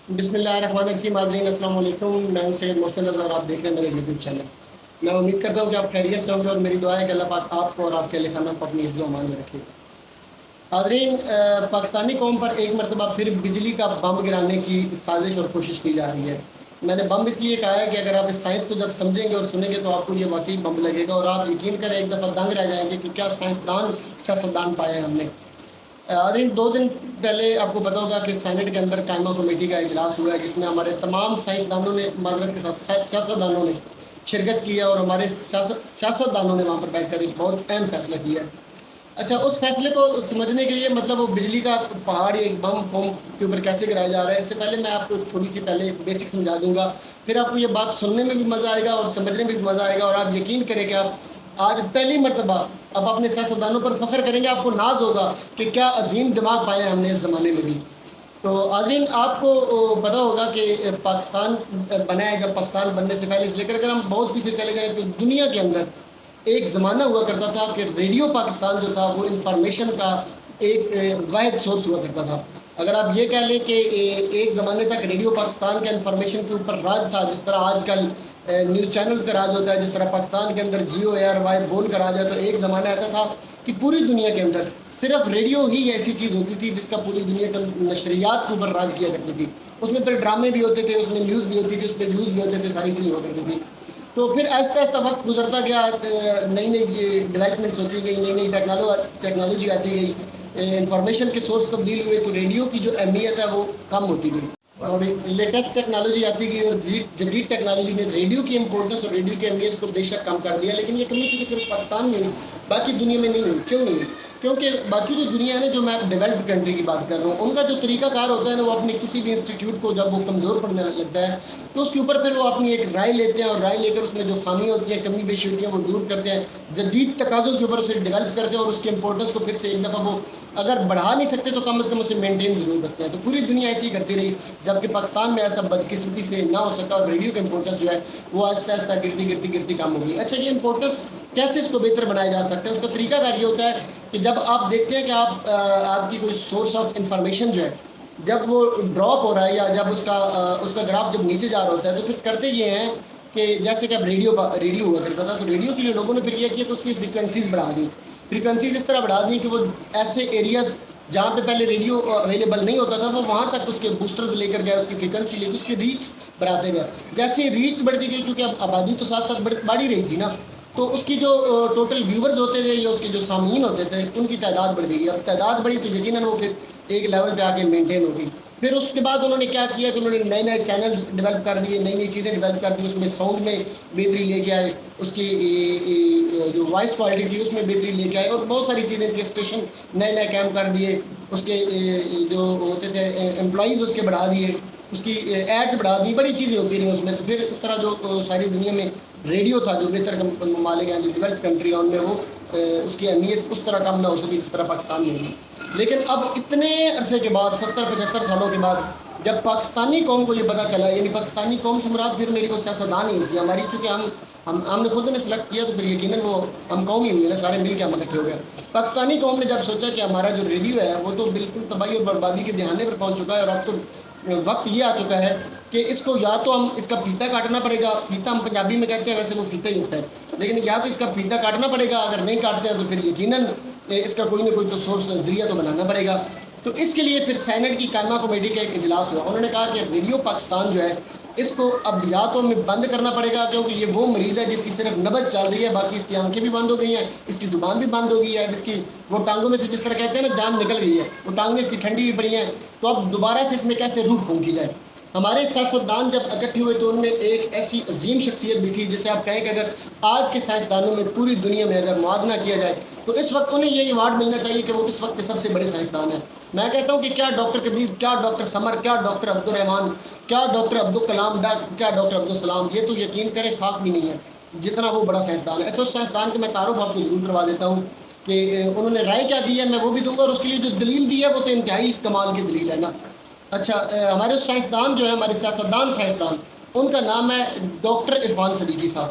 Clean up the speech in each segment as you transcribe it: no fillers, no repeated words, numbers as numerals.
بسم اللہ الرحمن الرحیم ناظرین السلام علیکم. میں ہوں سید محسن رضا اور آپ دیکھ رہے ہیں میرے یوٹیوب چینل. میں امید کرتا ہوں کہ آپ خیریت سے ہوں گے اور میری دعا ہے کہ اللہ پاک آپ کو اور آپ کے اہل خانہ کو اپنی حفظ و امان میں رکھے. ناظرین، پاکستانی قوم پر ایک مرتبہ پھر بجلی کا بم گرانے کی سازش اور کوشش کی جا رہی ہے. میں نے بم اس لیے کہا ہے کہ اگر آپ اس سائنس کو جب سمجھیں گے اور سنیں گے تو آپ کو یہ واقعی بم لگے گا اور آپ یقین کریں ایک دفعہ دنگ رہ جائیں گے کہ کیا سائنسدان سیاستدان پائے ہم نے. آدھین 2 دن پہلے آپ کو پتا ہوگا کہ سینٹ کے اندر قائمہ کمیٹی کا اجلاس ہوا ہے جس میں ہمارے تمام سائنسدانوں نے معذرت کے ساتھ سیاستدانوں نے شرکت کی ہے اور ہمارے سیاستدانوں نے وہاں پر بیٹھ کر ایک بہت اہم فیصلہ کیا ہے. اچھا، اس فیصلے کو سمجھنے کے لیے مطلب وہ بجلی کا پہاڑ یا ایک بم کے اوپر کیسے گرایا جا رہا ہے، اس سے پہلے میں آپ کو تھوڑی سی پہلے بیسک سمجھا دوں گا. پھر آپ کو یہ بات سننے میں بھی مزہ آئے گا اور سمجھنے میں بھی مزہ آئے گا اور آپ یقین کریں کہ آپ آج پہلی مرتبہ اب اپنے سیاستدانوں پر فخر کریں گے. آپ کو ناز ہوگا کہ کیا عظیم دماغ پایا ہم نے اس زمانے میں بھی. تو عظیم، آپ کو پتا ہوگا کہ پاکستان بنا ہے. جب پاکستان بننے سے پہلے اس لے کر اگر ہم بہت پیچھے چلے جائیں تو دنیا کے اندر ایک زمانہ ہوا کرتا تھا کہ ریڈیو پاکستان جو تھا وہ انفارمیشن کا ایک واحد سورس ہوا کرتا تھا. اگر آپ یہ کہہ لیں کہ ایک زمانے تک ریڈیو پاکستان کا انفارمیشن کے اوپر راج تھا، جس طرح آج کل نیوز چینلز کا راج ہوتا ہے، جس طرح پاکستان کے اندر جیو ایئر وائی بول کا راج ہے، تو ایک زمانہ ایسا تھا کہ پوری دنیا کے اندر صرف ریڈیو ہی ایسی چیز ہوتی تھی جس کا پوری دنیا کے نشریات کے اوپر راج کیا کرتی تھی. اس میں پھر ڈرامے بھی ہوتے تھے، اس میں نیوز بھی ہوتی تھی، اس پہ ویوز بھی ہوتے تھے، ساری چیزیں ہوا کرتی تھی. تو پھر آہستہ آہستہ وقت گزرتا گیا، نئی نئی ڈیولپمنٹس ہوتی گئی، نئی نئی ٹیکنالوجی آتی گئی، انفارمیشن کے سورس تبدیل ہوئے، تو ریڈیو کی جو اہمیت ہے وہ کم ہوتی گئی اور لیٹسٹ ٹیکنالوجی آتی گئی اور جدید ٹیکنالوجی نے ریڈیو کی امپورٹنس اور ریڈیو کی اہمیت کو بے شک کم کر دیا. لیکن یہ کمی صرف پاکستان میں ہوئی، باقی دنیا میں نہیں ہوئی. کیوں نہیں ہوئی؟ کیونکہ باقی جو دنیا ہے نا، جو میں ڈیولپڈ کنٹری کی بات کر رہا ہوں، ان کا جو طریقہ کار ہوتا ہے نا، وہ اپنے کسی بھی انسٹیٹیوٹ کو جب وہ کمزور پڑنے لگتا ہے تو اس کے اوپر پھر وہ اپنی ایک رائے لیتے ہیں اور رائے لے کر اس میں جو خامیاں ہوتی ہیں، کمی بیشی ہوتی ہیں، وہ دور کرتے ہیں، جدید تقاضوں کے اوپر اسے ڈیولپ کرتے ہیں اور اس کی امپورٹنس کو پھر سے ایک دفعہ وہ اگر بڑھا نہیں سکتے تو کم از کم اسے مینٹین ضرور کرتے ہیں. تو پوری دنیا ایسی ہی کرتی رہی، جبکہ پاکستان میں ایسا بدقسمتی سے نہ ہو سکا اور ریڈیو کی امپورٹنس جو ہے وہ آہستہ آہستہ گرتی کم ہو گئی. اچھا، یہ امپورٹنس کیسے اس کو بہتر بنایا جا سکتا ہے؟ اس کا طریقہ کار یہ ہوتا ہے کہ جب آپ دیکھتے ہیں کہ آپ کی کوئی سورس آف انفارمیشن جو ہے جب وہ ڈراپ ہو رہا ہے یا جب اس کا گراف جب نیچے جا رہا ہوتا ہے، تو پھر کرتے یہ ہیں کہ جیسے کہ اب ریڈیو ہوا کرتا تھا، تو ریڈیو کے لیے لوگوں نے پھر یہ کیا کہ اس کی فریکوینسیز بڑھا دی. فریکوینسیز اس طرح بڑھا دی کہ وہ ایسے ایریاز جہاں پہ پہلے ریڈیو اویلیبل نہیں ہوتا تھا، وہ وہاں تک اس کے بوسٹرز لے کر گئے، اس کی فریکوینسی لے کے اس کی ریچ بڑھاتے گئے. جیسے ریچ بڑھتی گئی، کیونکہ اب آبادی تو ساتھ ساتھ بڑھ ہی رہی تھی نا، تو اس کی جو ٹوٹل ویورز ہوتے تھے یا اس کے جو سامعین ہوتے تھے ان کی تعداد بڑھ گئی. اب تعداد بڑھی تو یقیناً وہ پھر ایک لیول پہ آ کے مینٹین ہو گئی. پھر اس کے بعد انہوں نے کیا کیا کہ انہوں نے نئے نئے چینلز ڈیولپ کر دیے، نئی نئی چیزیں ڈیولپ کر دی، اس میں ساؤنڈ میں بہتری لے کے آئے، اس کی جو وائس کوالٹی تھی اس میں بہتری لے کے آئے اور بہت ساری چیزیں تھی. اسٹیشن نئے نئے کیمپ کر دیے، اس کے جو ہوتے تھے امپلائیز اس کے بڑھا دیے، اس کی ایڈز بڑھا دی، بڑی چیزیں ہوتی رہی اس میں. تو پھر اس طرح جو ساری دنیا میں ریڈیو تھا، جو بہتر ممالک ہیں، جو ڈیولپ کنٹری ہیں، ان میں وہ اس کی اہمیت اس طرح کم نہ ہو سکی جس طرح پاکستان میں ہوگی. لیکن اب اتنے عرصے کے بعد، 70-75 سالوں کے بعد، جب پاکستانی قوم کو یہ پتہ چلا، یعنی پاکستانی قوم سے مراد پھر میری کو سیاستدان ہی ہوتی ہے ہماری، چونکہ ہم نے خود نے سلیکٹ کیا تو پھر یقیناً وہ ہم قوم ہی ہوئی ہے نا، سارے مل کے ہم اکٹھے ہو گئے. پاکستانی قوم نے جب سوچا کہ ہمارا جو ریڈیو ہے وہ تو بالکل تباہی اور بربادی کے دہانے پر پہنچ چکا ہے اور اب تو وقت یہ آ چکا ہے کہ اس کو یا تو ہم اس کا پیتا کاٹنا پڑے گا. پیتا ہم پنجابی میں کہتے ہیں، ویسے وہ فیتا ہی ہوتا ہے، لیکن یا تو اس کا پیتا کاٹنا پڑے گا، اگر نہیں کاٹتے ہیں تو پھر یقیناً اس کا کوئی نہ کوئی تو سورس ذریعہ تو بنانا پڑے گا. تو اس کے لیے پھر سینٹ کی قائمہ کمیٹی کا ایک اجلاس ہوا. انہوں نے کہا کہ ریڈیو پاکستان جو ہے اس کو اب یا تو ہمیں بند کرنا پڑے گا، کیونکہ یہ وہ مریض ہے جس کی صرف نبض چل رہی ہے، باقی اس کی آنکھیں بھی بند ہو گئی ہیں، اس کی زبان بھی بند ہو گئی ہے، اس کی وہ ٹانگوں میں سے جس طرح کہتے ہیں نا جان نکل گئی ہے، وہ ٹانگیں اس کی ٹھنڈی ہوئی پڑی ہیں. تو اب دوبارہ سے اس میں کیسے روح پھونکی جائے؟ ہمارے سیاستدان جب اکٹھے ہوئے تو ان میں ایک ایسی عظیم شخصیت بھی تھی جسے آپ کہیں کہ اگر آج کے سائنسدانوں میں پوری دنیا میں اگر موازنہ کیا جائے تو اس وقت انہیں یہ ایوارڈ ملنا چاہیے کہ وہ اس وقت کے سب سے بڑے سائنسدان ہیں. میں کہتا ہوں کہ کیا ڈاکٹر کبیر، کیا ڈاکٹر سمر، کیا ڈاکٹر عبدالرحمان، کیا ڈاکٹر عبدالکلام، کیا ڈاکٹر عبدالسلام، یہ تو یقین کریں خاک بھی نہیں ہے جتنا وہ بڑا سائنسدان ہے. اچھا، اس سائنسدان کے میں تعارف آپ کو ضرور کروا دیتا ہوں کہ انہوں نے رائے کیا دی ہے، میں وہ بھی دوں گا، اور اس کے لیے جو دلیل دی ہے وہ تو انتہائی کمال کی دلیل ہے نا. اچھا، ہمارے سائنسدان جو ہے، ہمارے سیاستدان سائنسدان، ان کا نام ہے ڈاکٹر عرفان صدیقی صاحب.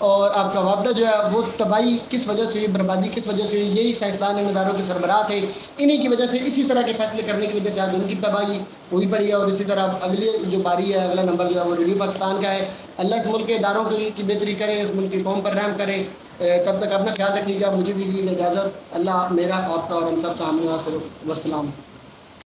اور آپ کا وابڈہ جو ہے وہ تباہی کس وجہ سے ہوئی، بربادی کس وجہ سے ہوئی، یہی سائنسدان اداروں کے سربراہ تھے، انہی کی وجہ سے اسی طرح کے فیصلے کرنے کی وجہ سے آج ان کی تباہی ہوئی پڑی ہے۔ اور اسی طرح اگلی جو باری ہے، اگلا نمبر جو ہے وہ ریڈیو پاکستان کا ہے۔ اللہ اس ملک کے اداروں کی بہتری کرے، اس ملک کی قوم پر رحم کرے۔ تب تک اپنا خیال رکھیے گا، مجھے دیجیے گا اجازت۔ اللہ میرا، آپ کا اور ہم سب کا حامی ناصر۔ والسلام۔